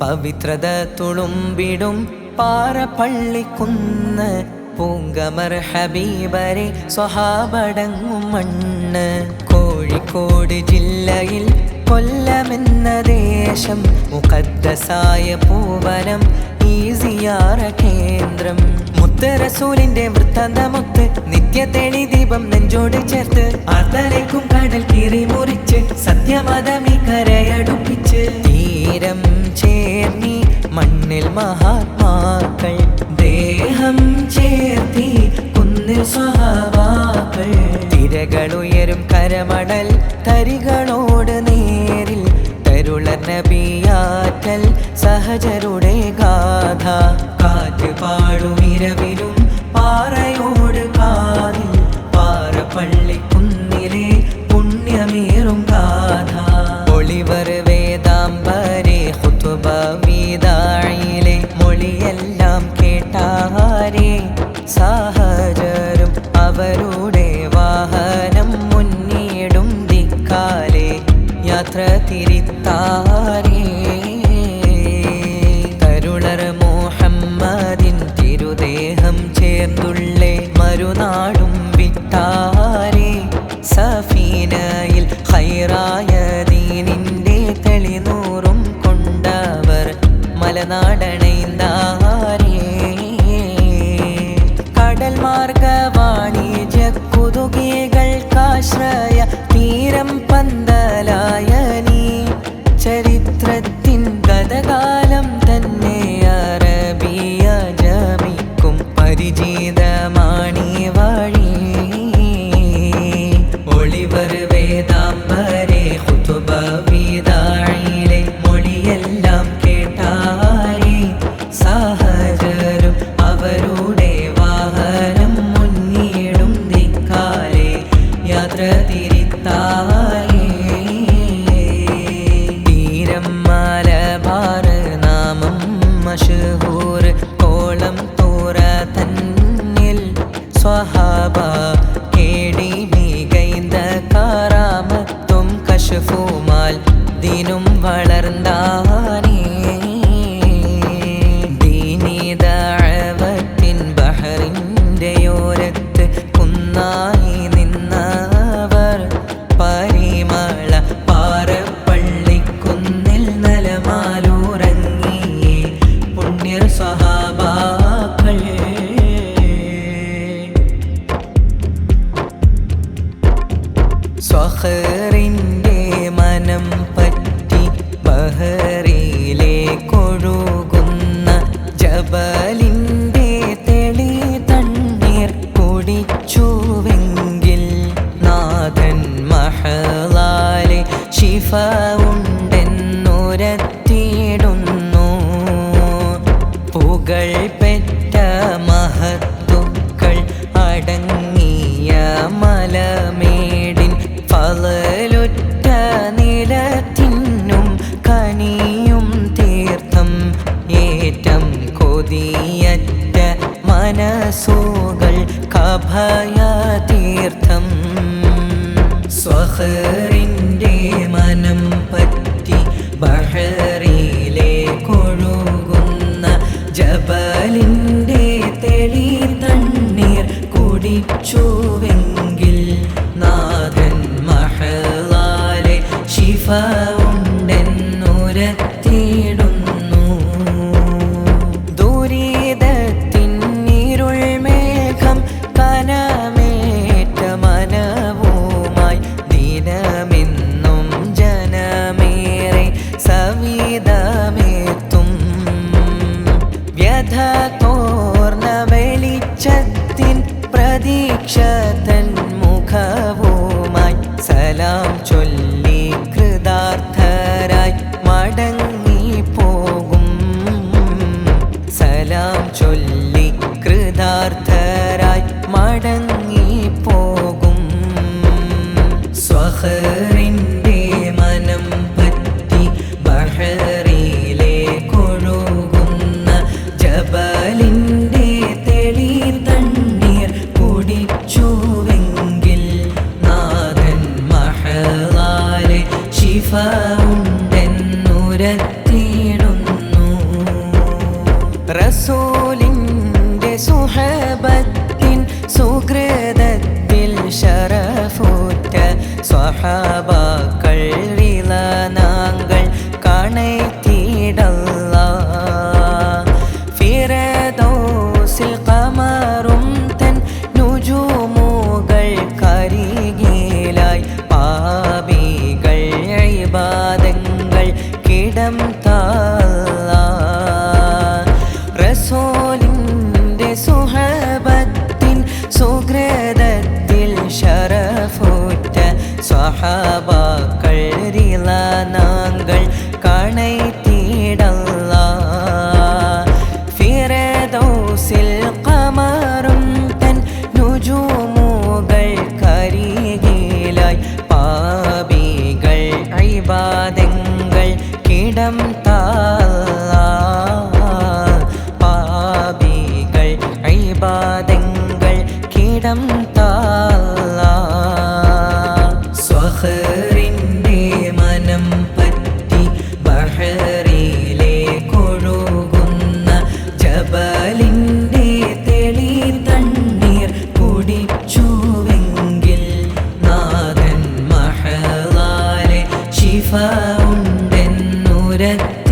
പവിത്രത തുളുമ്പിടും പാറപ്പള്ളിക്കുന്ന് പൂങ്കമർ ഹബീബരെ സ്വഹാബടങ്ങും മണ്ണ്. കോഴിക്കോട് ജില്ലയിൽ കൊല്ലമെന്ന ദേശം മുഖദ്ദസായ പൂവനം ഈ സിയാറ കേന്ദ്രം. മുത്തറസൂലിന്റെ വൃത്താന്തമൊത്ത് നിത്യ തെളി ദീപം നെഞ്ചോട് ചേർത്ത് ആർത്തലയ്ക്കും കടൽ കീറി മുറിച്ച് സത്യമതമി കരയടുപ്പിച്ച് തീരം ചേർന്നി മണ്ണിൽ മഹാത്മാക്കൾ ദേഹം ചേർത്തി കുന്നിൽ സ്വഹാബാക്കൾ. തിരകളുയരും കരമടൽ തരികളോട് നേരിൽ തരുളർ നബിയാറ്റൽ സഹജരുടെ ഗാഥ. കാറ്റ് പാടും ഇരവിലും പാറയോട് കാതിൽ പാറപ്പള്ളിക്കുന്നിലെ പുണ്യമേറും ഗാഥ. ഒളിവർ വേദാംബരെ ഖുതുബ വിദാഇലെ മൊഴിയെല്ലാം കേട്ടാരെ സഹജരും അവരുടെ വാഹനം മുന്നിടും ദിക്കാലെ യാത്ര തിരിത്താരേ. തരുളർ മുഹമ്മദിൻ തിരുദേഹം ചേർന്നുള്ളേ മറുനാടും വിട്ടാരേ. സഫീനയിൽ ഖൈറായ ദീനിന്റെ തെളിനൂറും കൊണ്ടവർ മലനാടണൈന്താരേ. കടൽ മാർഗ വാണിജ്യ കുതുകികൾക്കാശ്രയ തീരം പന്തലായ നീ ചരിത്രത്തിൻ ഗതകാലം തന്നെ അറബിയ ജമിക്കും പരിചിതമാണി വഴി. ഒളിവർ വേദാംബരെ ഖുതുബ വിദാഇലെ മൊഴിയെല്ലാം കേട്ടാരെ സഹജരും അവരുടെ വാഹനം മുന്നിടും ദിക്കാലെ യാത്ര തിരിത്താരേ. തീരം മലബാർ നാമം മഷ്ഹൂർ കോളം തോറ തന്നിൽ സ്വഹാബ കേടി മികൈന്ത കാറാമത്തും കശ്ഫുമാൽ ദിനും വളർന്നാനേ. ദീനി ദഅവത്തിൻ ബഹറിൻ്റെയോരത്ത് കുന്നായി നിന്നവർ പരിമള പാറപ്പള്ളിക്കുന്നിൽ നലമാലുറങ്ങിയേ പുണ്യ സ്വഹാബാക്കൾ. സ്വഖറിൻ്റെ മനം പറ്റി ബഹറിലേക്കൊഴുകുന്ന ജബലിൻ്റെ തെളി തണ്ണീർ കുടിച്ചുവെങ്കിൽ നാഥൻ മഹലാലെ ശിഫ ഉണ്ടെന്നുരത്തിയിടുന്നു. പുകൾ പെറ്റ മഹത്തുക്കൾ അടങ്ങിയ മലമേടിൻ ഫളലുറ്റ നിലത്തിനും കനിയും തീർത്ഥം ഏറ്റം കൊതിയറ്റ മനസ്സുകൾ കഭയ തീർത്ഥം. സ്വഖറിൻ്റെ മനം പറ്റി ബഹറിലേക്കൊഴുകുന്ന ജബലിൻ്റെ തെളി തണ്ണീർ കുടിച്ചുവെങ്കിൽ നാഥൻ മഹലാലെ ശിഫ ഉണ്ടെന്നുരത്തിയിടുന്നു. ദുരിതത്തിൻ ഇരുൾ മേഘം കനമേറ്റ മനവുമായി ദിനമെന്നും ജനമേറെ സവിധമേത്തും. വ്യഥ തോർന്ന വെളിച്ചത്തിൻ പ്രതീക്ഷ തൻ മുഖവുമായി സലാം ചൊല്ലി കൃതാർത്ഥരായി മടങ്ങിപ്പോകും. സലാം ചൊല്ലി കൃതാർത്ഥരായി മടങ്ങിപ്പോകും. സ്വഖറിൻ്റെ മനം പറ്റി ബഹറിലേക്കൊഴുകുന്ന ജബലിൻ്റെ തെളി തണ്ണീർ കുടിച്ചുവെങ്കിൽ നാഥൻ മഹലാലെ ശിഫ ഉണ്ടെന്നുരത്തിയിടുന്നു. റസൂലിൻ്റെ സുഹബത്തിൻ സുകൃതത്തിൽ ശരഫുറ്റ സ്വഹാബാക്കൾ റിളനാങ്കൾ കണൈത്തിടല്ല ഫിറദൗസിൽ ഖമറും തൻ നുജൂമുകൾ കരികിലായി പാപികൾ ഇബാദങ്ങൾ കിടം താല്ല റസൂലിൻ്റെ സുഹബത്തിൻ സുകൃതത്തിൽ ശരഫുറ്റ സ്വഹാബാക്കൾ റിളനാങ്കൾ കണൈത്തിടല്ല ഫിറദൗസിൽ ഖമറും തൻ നുജൂമുകൾ കരികിലായി പാപികൾ ഇബാദങ്ങൾ കിടം താല്ല പാപികൾ ഇബാദങ്ങൾ കിടം താല്ല സ്വഹറിൻ്റെ മനം പറ്റി ബഹറിലേക്കൊഴുകുന്ന ജബലിൻ്റെ തെളി തണ്ണീർ കുടിച്ചുവെങ്കിൽ നാഥൻ മഹളാലെ ശിഫ ഉണ്ടെന്നുരത്ത